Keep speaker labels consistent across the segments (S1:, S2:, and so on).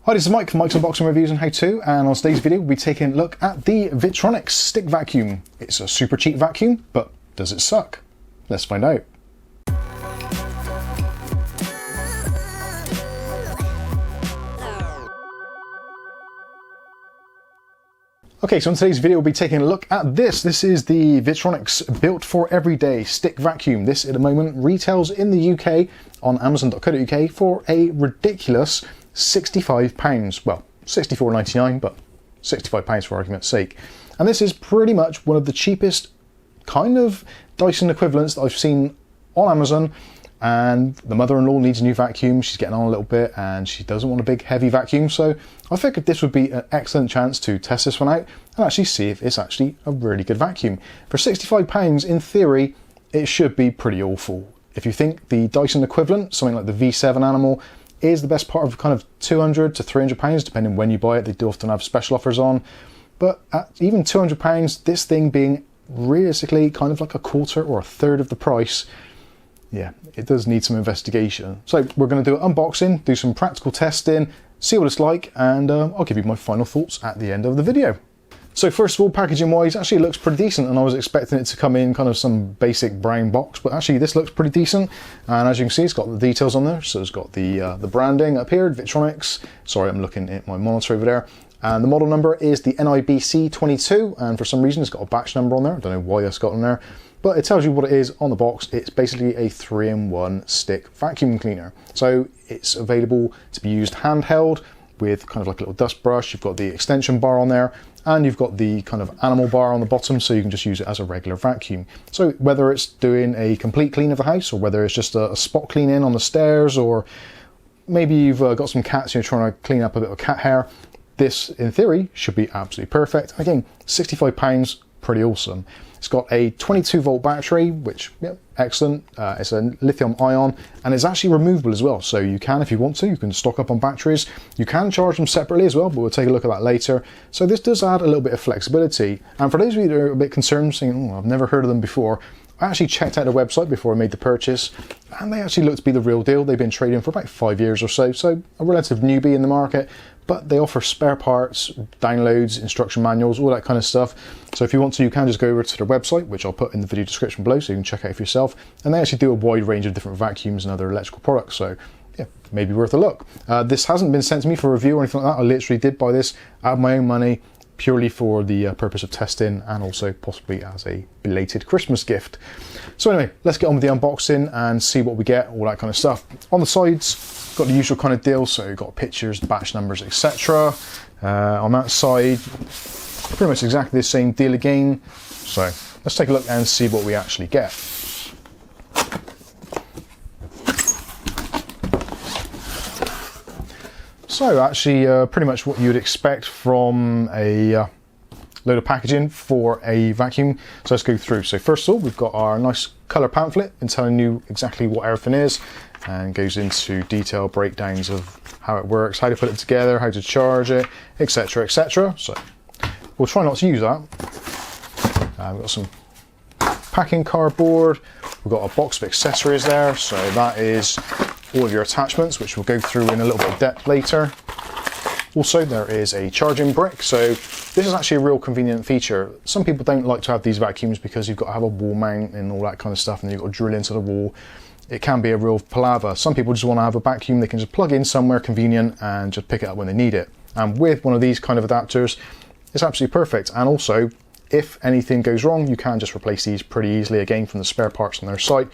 S1: Hi, this is Mike from Mike's Unboxing Reviews and How To, and on today's video we'll be taking a look at the Vytronix stick vacuum. It's a super cheap vacuum, but does it suck? Let's find out. Okay, so in today's video we'll be taking a look at this. This is the Vytronix Built for Everyday stick vacuum. This at the moment retails in the UK on Amazon.co.uk for a ridiculous £65. Well, £64.99, but £65 for argument's sake. And this is pretty much one of the cheapest kind of Dyson equivalents that I've seen on Amazon. And the mother-in-law needs a new vacuum. She's getting on a little bit and she doesn't want a big heavy vacuum. So I figured this would be an excellent chance to test this one out and actually see if it's actually a really good vacuum. For £65, in theory, it should be pretty awful. If you think the Dyson equivalent, something like the V7 Animal, is the best part of kind of £200 to £300, depending when you buy it. They do often have special offers on. But at even £200, this thing being realistically kind of like a quarter or a third of the price, yeah, it does need some investigation. So we're going to do an unboxing, do some practical testing, see what it's like, and I'll give you my final thoughts at the end of the video. So first of all, packaging wise, actually it looks pretty decent, and I was expecting it to come in kind of some basic brown box, but actually this looks pretty decent. And as you can see, it's got the details on there. So it's got the branding up here, Vytronix. Sorry, I'm looking at my monitor over there. And the model number is the NIBC22, and for some reason it's got a batch number on there. I don't know why that's got on there, but it tells you what it is on the box. It's basically a 3-in-1 stick vacuum cleaner. So it's available to be used handheld with kind of like a little dust brush. You've got the extension bar on there, and you've got the kind of animal bar on the bottom, so you can just use it as a regular vacuum. So whether it's doing a complete clean of the house, or whether it's just a spot clean in on the stairs, or maybe you've got some cats and you're trying to clean up a bit of cat hair, this in theory should be absolutely perfect. Again, £65, pretty awesome. It's got a 22-volt battery, which, yeah, excellent. It's a lithium ion, and it's actually removable as well. So you can, if you want to, you can stock up on batteries. You can charge them separately as well, but we'll take a look at that later. So this does add a little bit of flexibility. And for those of you that are a bit concerned, saying, oh, I've never heard of them before, I actually checked out their website before I made the purchase, and they actually look to be the real deal. They've been trading for about 5 years or so, so a relative newbie in the market, but they offer spare parts, downloads, instruction manuals, all that kind of stuff. So if you want to, you can just go over to their website, which I'll put in the video description below, so you can check out for yourself. And they actually do a wide range of different vacuums and other electrical products, so yeah, maybe worth a look. This hasn't been sent to me for review or anything like that. I literally did buy this out of my own money, purely for the purpose of testing, and also possibly as a belated Christmas gift. So anyway, let's get on with the unboxing and see what we get, all that kind of stuff. On the sides, got the usual kind of deal, so you've got pictures, batch numbers, etc. On that side, pretty much exactly the same deal again. So let's take a look and see what we actually get. So actually pretty much what you'd expect from a load of packaging for a vacuum. So let's go through. So first of all, we've got our nice colour pamphlet and telling you exactly what everything is, and goes into detailed breakdowns of how it works, how to put it together, how to charge it, etc, etc. So we'll try not to use that. We've got some packing cardboard. We've got a box of accessories there. So that is all of your attachments, which we'll go through in a little bit of depth later. Also, there is a charging brick. So this is actually a real convenient feature. Some people don't like to have these vacuums because you've got to have a wall mount and all that kind of stuff, and you've got to drill into the wall. It can be a real palaver. Some people just want to have a vacuum they can just plug in somewhere convenient and just pick it up when they need it. And with one of these kind of adapters, it's absolutely perfect. And also, if anything goes wrong, you can just replace these pretty easily, again, from the spare parts on their site,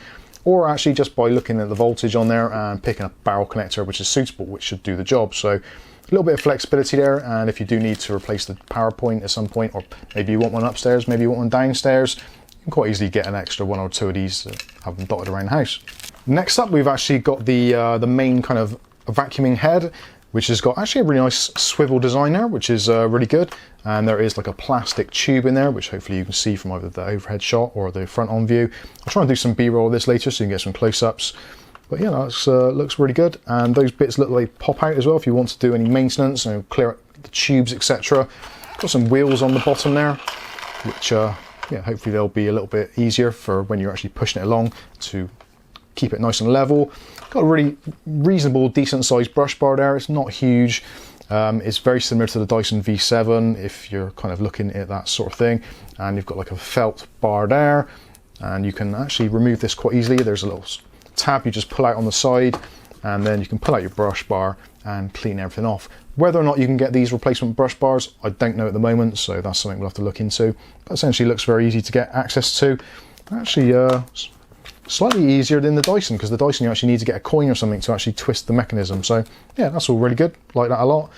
S1: or actually just by looking at the voltage on there and picking a barrel connector which is suitable, which should do the job. So a little bit of flexibility there, and if you do need to replace the power point at some point, or maybe you want one upstairs, maybe you want one downstairs, you can quite easily get an extra one or two of these to have them dotted around the house. Next up, we've actually got the main kind of vacuuming head, which has got actually a really nice swivel design there, which is really good. And there is like a plastic tube in there, which hopefully you can see from either the overhead shot or the front on view. I'll try and do some B-roll of this later so you can get some close-ups. But yeah, that looks really good. And those bits look like they pop out as well if you want to do any maintenance, you know, clear out the tubes, etc. Got some wheels on the bottom there, which yeah, hopefully they'll be a little bit easier for when you're actually pushing it along to keep it nice and level. Got a really reasonable, decent sized brush bar there. It's not huge. It's very similar to the Dyson V7 if you're kind of looking at that sort of thing. And you've got like a felt bar there, and you can actually remove this quite easily. There's a little tab you just pull out on the side, and then you can pull out your brush bar and clean everything off. Whether or not you can get these replacement brush bars, I don't know at the moment, so that's something we'll have to look into. But essentially looks very easy to get access to. Actually, slightly easier than the Dyson, because the Dyson you actually need to get a coin or something to actually twist the mechanism. So yeah, that's all really good. Like that a lot.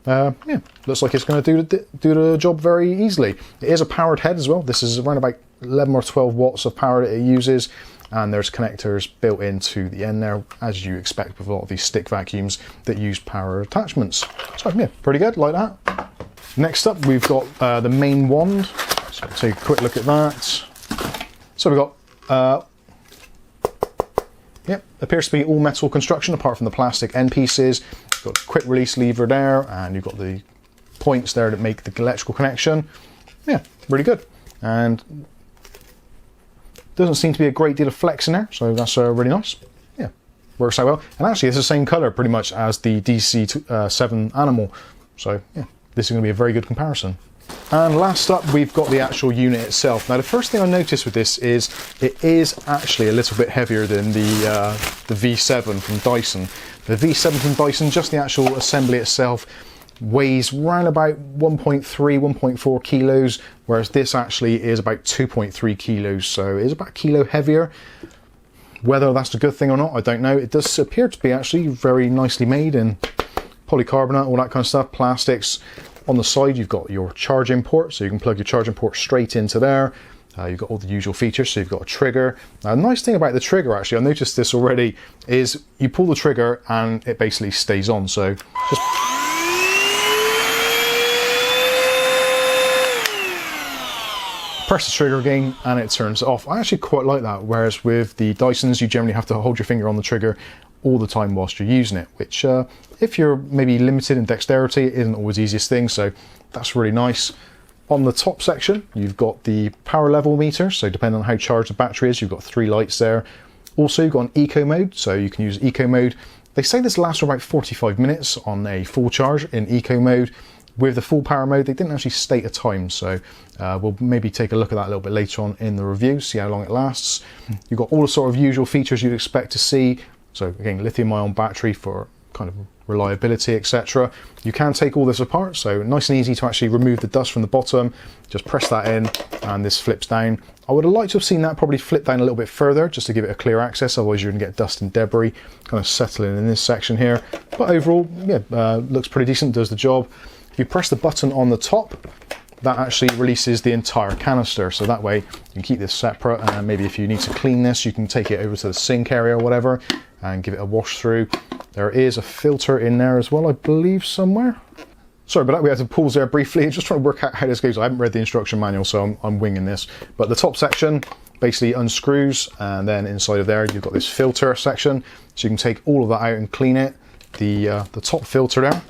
S1: Yeah, looks like it's going to do the job very easily. It is a powered head as well. This is around about 11 or 12 watts of power that it uses, and there's connectors built into the end there, as you expect with a lot of these stick vacuums that use power attachments. So yeah, pretty good, like that. Next up, we've got the main wand. So take a quick look at that. So we've got yep, appears to be all metal construction apart from the plastic end pieces. You've got a quick release lever there, and you've got the points there that make the electrical connection. Yeah, really good. And doesn't seem to be a great deal of flex in there, so that's really nice. Yeah, works out well. And actually it's the same colour pretty much as the DC7 Animal. So yeah, this is going to be a very good comparison. And last up, we've got the actual unit itself. Now the first thing I noticed with this is it is actually a little bit heavier than the V7 from Dyson. The V7 from Dyson, just the actual assembly itself, weighs around about 1.3, 1.4 kilos, whereas this actually is about 2.3 kilos, so it is about a kilo heavier. Whether that's a good thing or not, I don't know. It does appear to be actually very nicely made in polycarbonate, all that kind of stuff, plastics. On the side, you've got your charging port, so you can plug your charging port straight into there. You've got all the usual features, so you've got a trigger. Now, the nice thing about the trigger, actually, I noticed this already, is you pull the trigger and it basically stays on. So just press the trigger again and it turns off. I actually quite like that, whereas with the Dysons, you generally have to hold your finger on the trigger all the time whilst you're using it, which if you're maybe limited in dexterity, it isn't always the easiest thing, so that's really nice. On the top section, you've got the power level meter, so depending on how charged the battery is, you've got 3 lights there. Also, you've got an eco mode, so you can use eco mode. They say this lasts for about 45 minutes on a full charge in eco mode. With the full power mode, they didn't actually state a time, so we'll maybe take a look at that a little bit later on in the review, see how long it lasts. You've got all the sort of usual features you'd expect to see. So again, lithium-ion battery for kind of reliability, etc. You can take all this apart, so nice and easy to actually remove the dust from the bottom. Just press that in and this flips down. I would have liked to have seen that probably flip down a little bit further just to give it a clear access, otherwise you're going to get dust and debris kind of settling in this section here. But overall, yeah, looks pretty decent, does the job. If you press the button on the top, that actually releases the entire canister, so that way you can keep this separate, and maybe if you need to clean this, you can take it over to the sink area or whatever and give it a wash through. There is a filter in there as well, I believe, somewhere. Sorry about that, we had to pause there briefly, just trying to work out how this goes. I haven't read the instruction manual, so I'm winging this. But the top section basically unscrews, and then inside of there you've got this filter section, so you can take all of that out and clean it. The top filter there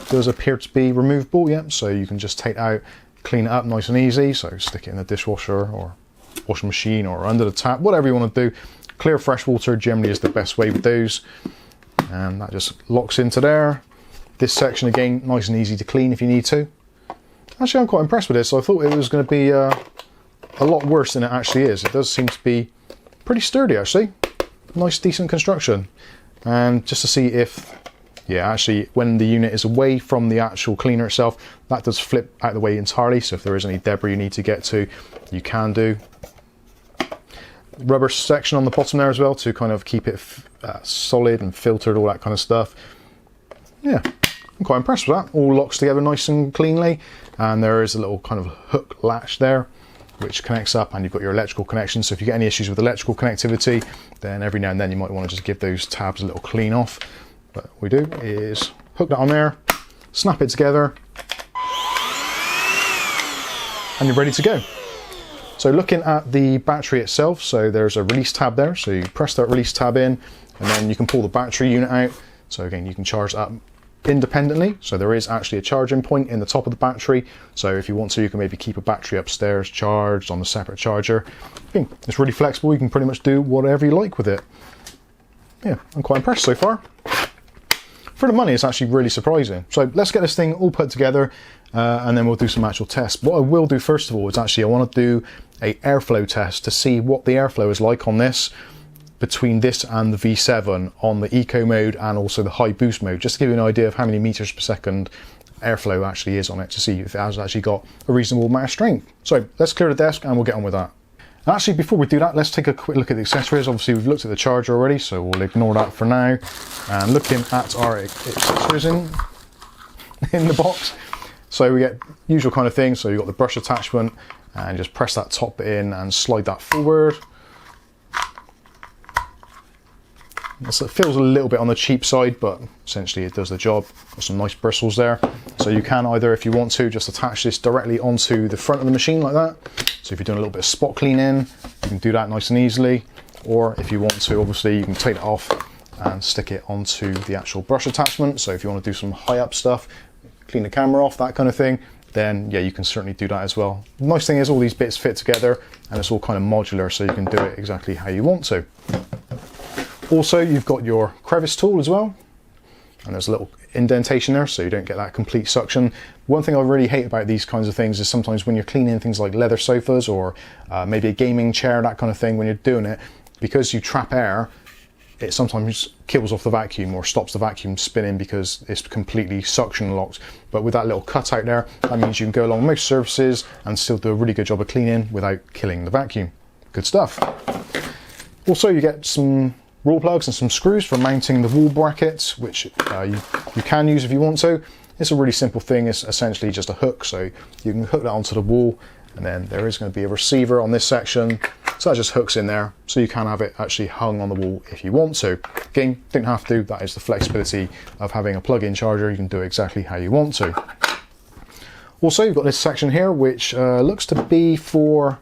S1: does appear to be removable, yeah, so you can just take it out, clean it up nice and easy, so stick it in the dishwasher or washing machine or under the tap, whatever you want to do. Clear fresh water generally is the best way with those, and that just locks into there. This section again, nice and easy to clean if you need to. Actually, I'm quite impressed with this. I thought it was going to be a lot worse than it actually is. It does seem to be pretty sturdy actually, nice decent construction. And just to see if, yeah, actually when the unit is away from the actual cleaner itself, that does flip out of the way entirely, so if there is any debris you need to get to, you can do. Rubber section on the bottom there as well to kind of keep it solid and filtered, all that kind of stuff. Yeah, I'm quite impressed with that. All locks together nice and cleanly, and there is a little kind of hook latch there which connects up, and you've got your electrical connection, so if you get any issues with electrical connectivity, then every now and then you might want to just give those tabs a little clean off. But what we do is hook that on there, snap it together, and you're ready to go. So looking at the battery itself, so there's a release tab there, so you press that release tab in, and then you can pull the battery unit out. So again, you can charge that independently, so there is actually a charging point in the top of the battery, so if you want to, you can maybe keep a battery upstairs charged on a separate charger. Again, it's really flexible, you can pretty much do whatever you like with it. Yeah, I'm quite impressed so far. for the money, it's actually really surprising. So let's get this thing all put together and then we'll do some actual tests. What I will do first of all is actually I want to do a airflow test to see what the airflow is like on this between this and the V7 on the eco mode and also the high boost mode, just to give you an idea of how many meters per second airflow actually is on it, to see if it has actually got a reasonable amount of strength. So let's clear the desk and we'll get on with that. And actually, before we do that, let's take a quick look at the accessories. Obviously we've looked at the charger already, so we'll ignore that for now. And looking at our accessories in the box, so we get usual kind of thing. So you've got the brush attachment, and just press that top bit in and slide that forward. So it feels a little bit on the cheap side, but essentially it does the job. Got some nice bristles there. So you can either, if you want to, just attach this directly onto the front of the machine like that. So if you're doing a little bit of spot cleaning, you can do that nice and easily. Or if you want to, obviously you can take it off and stick it onto the actual brush attachment. So if you want to do some high up stuff, clean the camera off, that kind of thing, then yeah, you can certainly do that as well. The nice thing is all these bits fit together and it's all kind of modular, so you can do it exactly how you want to. Also, you've got your crevice tool as well, and there's a little indentation there so you don't get that complete suction. One thing I really hate about these kinds of things is sometimes when you're cleaning things like leather sofas or maybe a gaming chair, that kind of thing, when you're doing it, because you trap air, it sometimes kills off the vacuum or stops the vacuum spinning because it's completely suction locked. But with that little cutout there, that means you can go along most surfaces and still do a really good job of cleaning without killing the vacuum. Good stuff. Also, you get some raw plugs and some screws for mounting the wall brackets, which you can use if you want to. It's a really simple thing. It's essentially just a hook, so you can hook that onto the wall, and then there is going to be a receiver on this section, so that just hooks in there, so you can have it actually hung on the wall if you want to. Again, don't have to. That is the flexibility of having a plug-in charger. You can do it exactly how you want to. Also, you've got this section here which looks to be for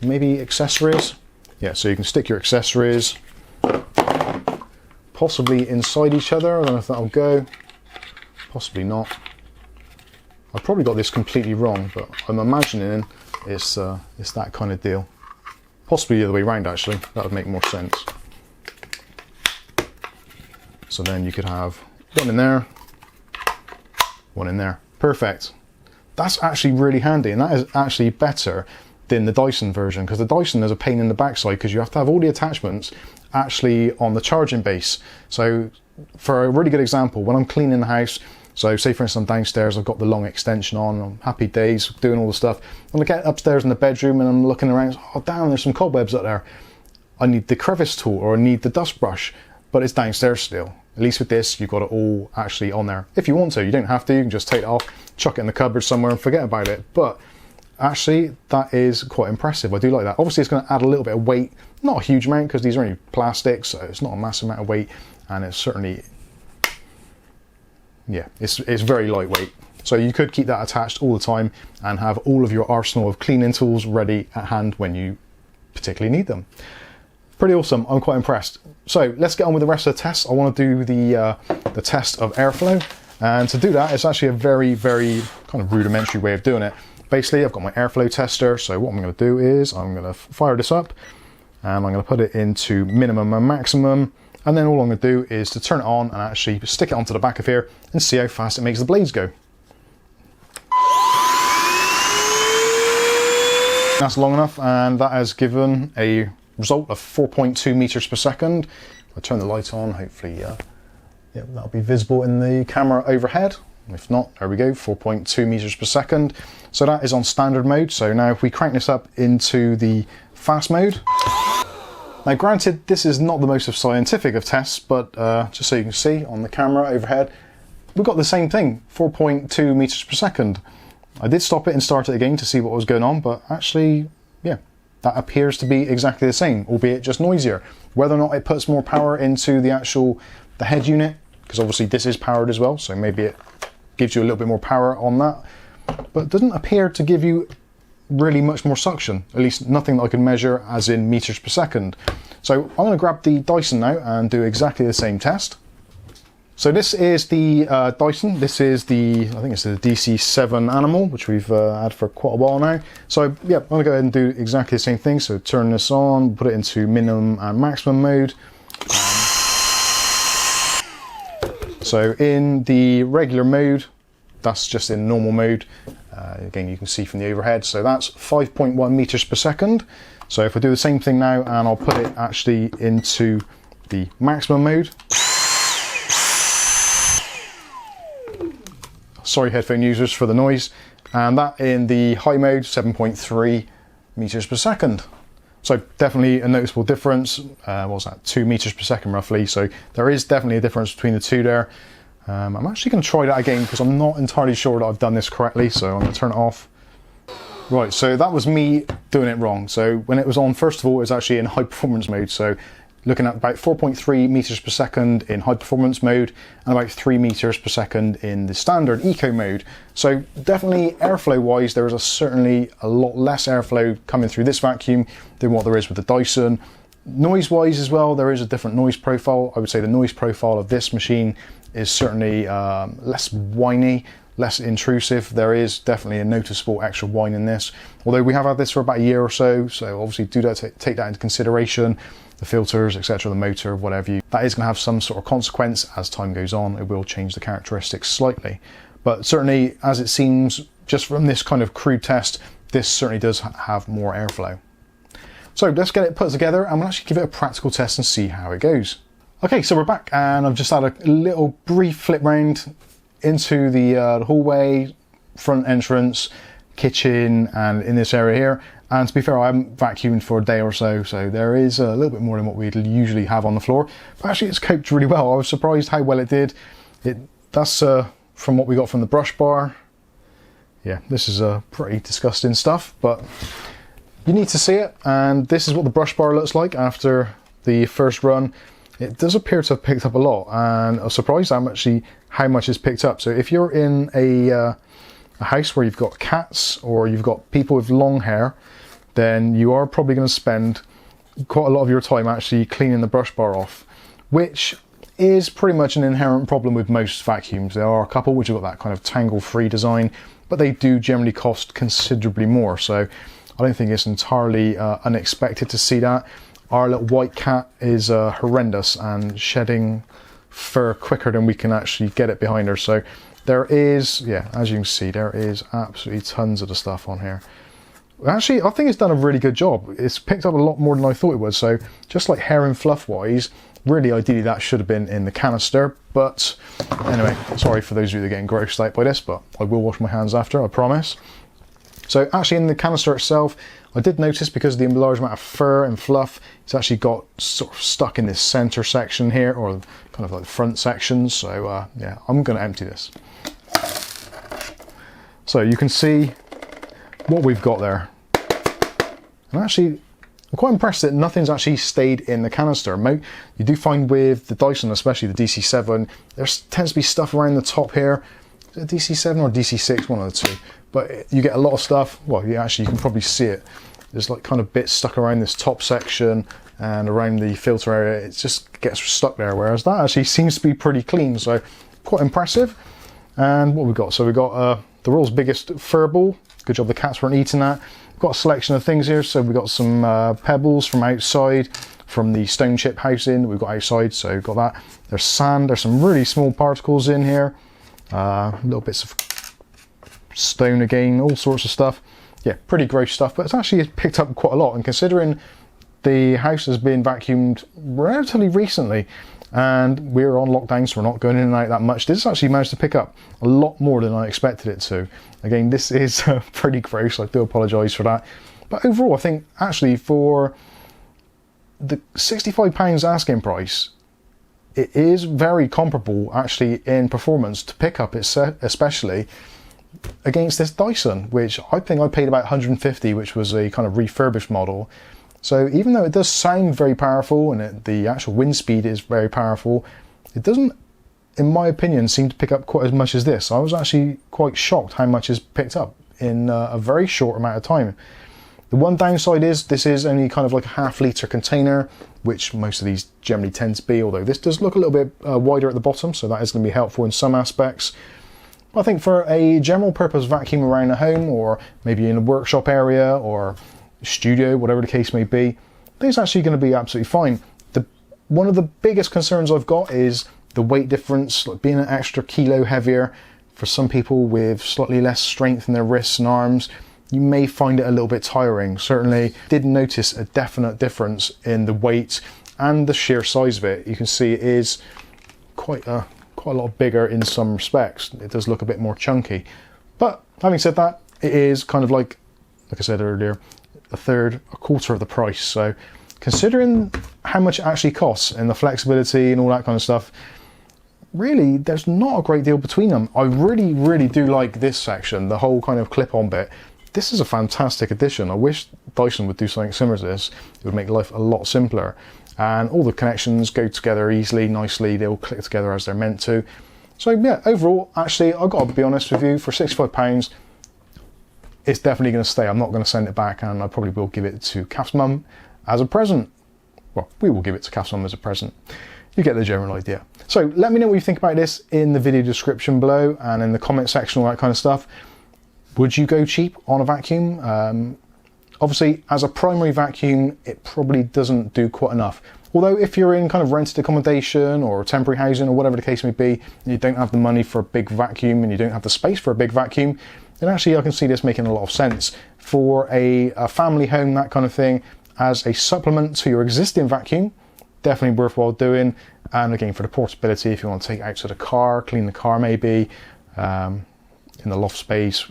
S1: maybe accessories. Yeah, so you can stick your accessories possibly inside each other. I don't know if that'll go, possibly not. I've probably got this completely wrong, but I'm imagining it's that kind of deal. Possibly the other way around, actually. That would make more sense. So then you could have one in there, one in there. Perfect. That's actually really handy, and that is actually better than the Dyson version, because the Dyson is a pain in the backside because you have to have all the attachments actually on the charging base. So for a really good example, when I'm cleaning the house, so say for instance I'm downstairs, I've got the long extension on, I'm happy days doing all the stuff. When I get upstairs in the bedroom and I'm looking around, oh damn, there's some cobwebs up there. I need the crevice tool or I need the dust brush, but it's downstairs still. At least with this, you've got it all actually on there. If you want to, you don't have to, you can just take it off, chuck it in the cupboard somewhere and forget about it. But actually, that is quite impressive. I do like that. Obviously, it's going to add a little bit of weight. Not a huge amount, because these are only plastic, so it's not a massive amount of weight. And it's certainly, yeah, it's very lightweight. So you could keep that attached all the time and have all of your arsenal of cleaning tools ready at hand when you particularly need them. Pretty awesome. I'm quite impressed. So let's get on with the rest of the tests. I want to do the test of airflow. And to do that, it's actually a very, very kind of rudimentary way of doing it. Basically, I've got my airflow tester, so what I'm going to do is I'm going to fire this up and I'm going to put it into minimum and maximum, and then all I'm going to do is to turn it on and actually stick it onto the back of here and see how fast it makes the blades go. That's long enough, and that has given a result of 4.2 meters per second. If I turn the light on, hopefully that'll be visible in the camera overhead. If not, there we go, 4.2 meters per second. So that is on standard mode. So now if we crank this up into the fast mode. Now granted, this is not the most scientific of tests, but just so you can see on the camera overhead, we've got the same thing, 4.2 meters per second. I did stop it and start it again to see what was going on, but actually, yeah, that appears to be exactly the same, albeit just noisier. Whether or not it puts more power into the head unit, because obviously this is powered as well, so maybe it gives you a little bit more power on that, but it doesn't appear to give you really much more suction, at least nothing that I can measure as in meters per second. So I'm going to grab the Dyson now and do exactly the same test. So this is the Dyson. This is the, I think it's the DC7 Animal, which we've had for quite a while now. So yeah, I'm going to go ahead and do exactly the same thing. So turn this on, put it into minimum and maximum mode. So in the regular mode, that's just in normal mode. Again, you can see from the overhead, so that's 5.1 meters per second. So if I do the same thing now, and I'll put it actually into the maximum mode. Sorry, headphone users, for the noise. And that in the high mode, 7.3 meters per second. So definitely a noticeable difference. What was that, 2 meters per second roughly? So there is definitely a difference between the two there. I'm actually going to try that again because I'm not entirely sure that I've done this correctly, so I'm going to turn it off. Right, so that was me doing it wrong. So when it was on, first of all, it was actually in high performance mode. So looking at about 4.3 meters per second in high performance mode and about 3 meters per second in the standard eco mode. So definitely airflow wise, there is certainly a lot less airflow coming through this vacuum than what there is with the Dyson. Noise wise as well, there is a different noise profile. I would say the noise profile of this machine is certainly less whiny, less intrusive. There is definitely a noticeable extra whine in this. Although we have had this for about a year or so, so obviously do that, take that into consideration. The filters, etc., the motor, whatever that is going to have some sort of consequence as time goes on. It will change the characteristics slightly. But certainly, as it seems, just from this kind of crude test, this certainly does have more airflow. So let's get it put together and we'll actually give it a practical test and see how it goes. Okay, so we're back and I've just had a little brief flip round into the hallway, front entrance, kitchen, and in this area here. And to be fair, I haven't vacuumed for a day or so, so there is a little bit more than what we'd usually have on the floor. But actually it's coped really well. I was surprised how well it did. That's from what we got from the brush bar. Yeah, this is pretty disgusting stuff, but you need to see it. And this is what the brush bar looks like after the first run. It does appear to have picked up a lot, and I was surprised how much is picked up. So if you're in a house where you've got cats or you've got people with long hair, then you are probably going to spend quite a lot of your time actually cleaning the brush bar off, which is pretty much an inherent problem with most vacuums. There are a couple which have got that kind of tangle-free design, but they do generally cost considerably more. So I don't think it's entirely unexpected to see that. Our little white cat is horrendous and shedding fur quicker than we can actually get it behind her. So there is, yeah, as you can see, there is absolutely tons of the stuff on here. Actually, I think it's done a really good job. It's picked up a lot more than I thought it would. So just like hair and fluff wise, really ideally that should have been in the canister. But anyway, sorry for those of you that are getting grossed out by this, but I will wash my hands after, I promise. So actually in the canister itself, I did notice because of the large amount of fur and fluff, it's actually got sort of stuck in this center section here, or kind of like the front section. So yeah, I'm going to empty this. So you can see what we've got there. And actually, I'm quite impressed that nothing's actually stayed in the canister. You do find with the Dyson, especially the DC7, there tends to be stuff around the top here. Is it DC7 or DC6, one of the two? But you get a lot of stuff. Well, you can probably see it. There's like kind of bits stuck around this top section and around the filter area. It just gets stuck there, whereas that actually seems to be pretty clean. So quite impressive. And what we've got, so we've got the world's biggest fur ball. Good job the cats weren't eating that. We've got a selection of things here. So we've got some pebbles from outside, from the stone chip housing we've got outside. So we've got that. There's sand. There's some really small particles in here. Little bits of stone again, all sorts of stuff. Yeah, pretty gross stuff, but it's actually picked up quite a lot. And considering the house has been vacuumed relatively recently and we're on lockdown, so we're not going in and out that much, this actually managed to pick up a lot more than I expected it to. Again, this is pretty gross. I do apologise for that. But overall, I think actually for the £65 asking price, it is very comparable actually in performance to pick up, especially against this Dyson, which I think I paid about 150, which was a kind of refurbished model. So even though it does sound very powerful and the actual wind speed is very powerful, it doesn't, in my opinion, seem to pick up quite as much as this. I was actually quite shocked how much is picked up in a very short amount of time. The one downside is this is only kind of like a half-litre container, which most of these generally tend to be, although this does look a little bit wider at the bottom, so that is going to be helpful in some aspects. I think for a general purpose vacuum around the home, or maybe in a workshop area or studio, whatever the case may be, I think it's actually going to be absolutely fine. One of the biggest concerns I've got is the weight difference, like being an extra kilo heavier, for some people with slightly less strength in their wrists and arms, you may find it a little bit tiring. Certainly did notice a definite difference in the weight and the sheer size of it. You can see it is quite a lot bigger in some respects. It does look a bit more chunky. But having said that, it is kind of like I said earlier, a quarter of the price. So considering how much it actually costs and the flexibility and all that kind of stuff, really there's not a great deal between them. I really do like this section, the whole kind of clip-on bit. This is a fantastic addition. I wish Dyson would do something similar to this. It would make life a lot simpler. And all the connections go together easily, nicely. They all click together as they're meant to. So yeah, overall, actually, I've got to be honest with you, for £65, it's definitely going to stay. I'm not going to send it back, and I probably will give it to Kath's mum as a present. Well, we will give it to Kath's mum as a present. You get the general idea. So let me know what you think about this in the video description below and in the comment section, all that kind of stuff. Would you go cheap on a vacuum? Obviously, as a primary vacuum, it probably doesn't do quite enough. Although if you're in kind of rented accommodation or temporary housing or whatever the case may be, and you don't have the money for a big vacuum and you don't have the space for a big vacuum, then actually I can see this making a lot of sense. For a family home, that kind of thing, as a supplement to your existing vacuum, definitely worthwhile doing. And again, for the portability, if you want to take it out to the car, clean the car maybe, in the loft space,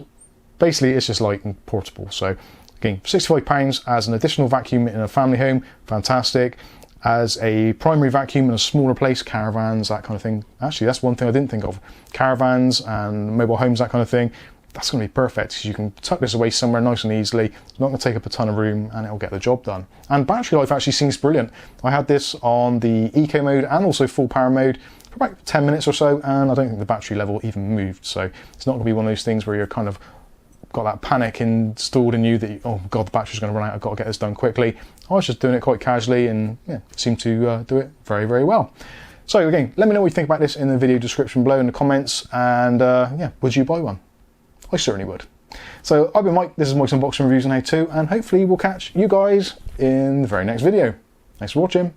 S1: basically it's just light and portable. So again, £65 as an additional vacuum in a family home, fantastic. As a primary vacuum in a smaller place, caravans, that kind of thing. Actually, that's one thing I didn't think of. Caravans and mobile homes, that kind of thing. That's going to be perfect because you can tuck this away somewhere nice and easily. It's not going to take up a ton of room and it'll get the job done. And battery life actually seems brilliant. I had this on the eco mode and also full power mode for about 10 minutes or so, and I don't think the battery level even moved. So it's not going to be one of those things where you're kind of got that panic installed in you that, oh God, the battery's going to run out, I've got to get this done quickly. I was just doing it quite casually and yeah, seemed to do it very well. So again, let me know what you think about this in the video description below in the comments, and yeah, would you buy one? I certainly would. So I've been Mike, this is Mike's Unboxing Reviews and How To, and hopefully we'll catch you guys in the very next video. Thanks for watching.